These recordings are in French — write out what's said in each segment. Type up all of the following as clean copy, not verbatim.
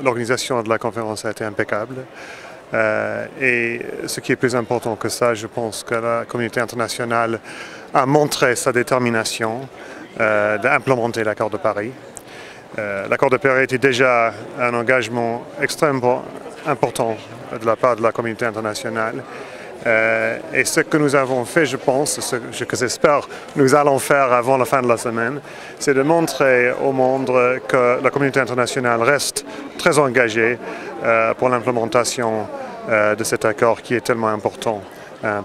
l'organisation de la conférence a été impeccable. Et ce qui est plus important que ça, je pense que la communauté internationale a montré sa détermination d'implémenter l'accord de Paris. L'accord de Paris était déjà un engagement extrêmement important de la part de la communauté internationale. Et ce que nous avons fait, je pense, ce que j'espère nous allons faire avant la fin de la semaine, c'est de montrer au monde que la communauté internationale reste très engagée pour l'implémentation de cet accord qui est tellement important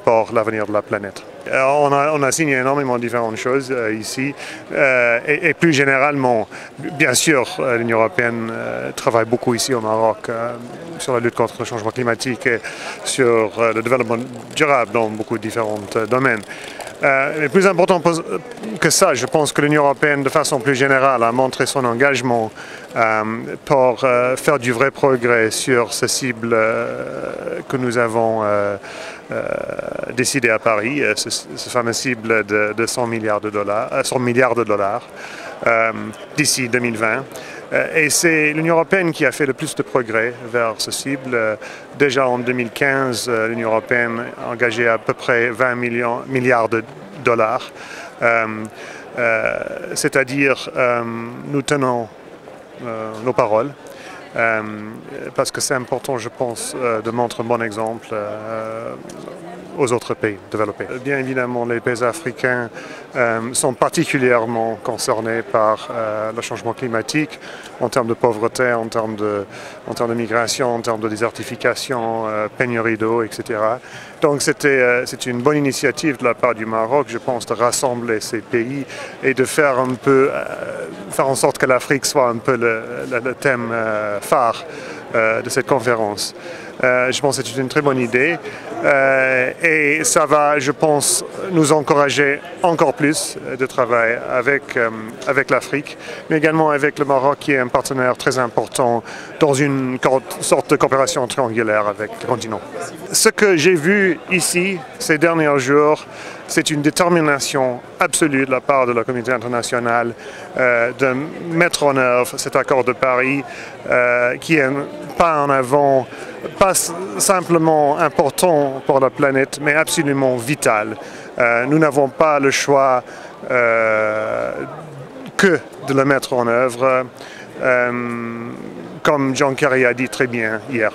pour l'avenir de la planète. On a signé énormément de différentes choses ici et plus généralement, bien sûr, l'Union européenne travaille beaucoup ici au Maroc sur la lutte contre le changement climatique et sur le développement durable dans beaucoup de différents domaines. Mais plus important que ça, je pense que l'Union européenne, de façon plus générale, a montré son engagement pour faire du vrai progrès sur ces cibles que nous avons décidé à Paris, ce fameux cible de 100 milliards de dollars d'ici 2020. Et c'est l'Union européenne qui a fait le plus de progrès vers ce cible. Déjà en 2015, l'Union européenne a engagé à peu près 20 milliards de dollars. C'est-à-dire, nous tenons nos paroles. Parce que c'est important, je pense, de montrer un bon exemple aux autres pays développés. Bien évidemment, les pays africains sont particulièrement concernés par le changement climatique en termes de pauvreté, en termes de migration, en termes de désertification, pénurie d'eau, etc. Donc c'est une bonne initiative de la part du Maroc, je pense, de rassembler ces pays et de faire en sorte que l'Afrique soit un peu le thème phare de cette conférence. Je pense que c'est une très bonne idée et ça va, je pense, nous encourager encore plus de travailler avec l'Afrique, mais également avec le Maroc qui est un partenaire très important dans une sorte de coopération triangulaire avec le continent. Ce que j'ai vu ici ces derniers jours, c'est une détermination absolue de la part de la communauté internationale de mettre en œuvre cet accord de Paris qui est un pas en avant, pas simplement important pour la planète, mais absolument vital. Nous n'avons pas le choix que de le mettre en œuvre, comme John Kerry a dit très bien hier.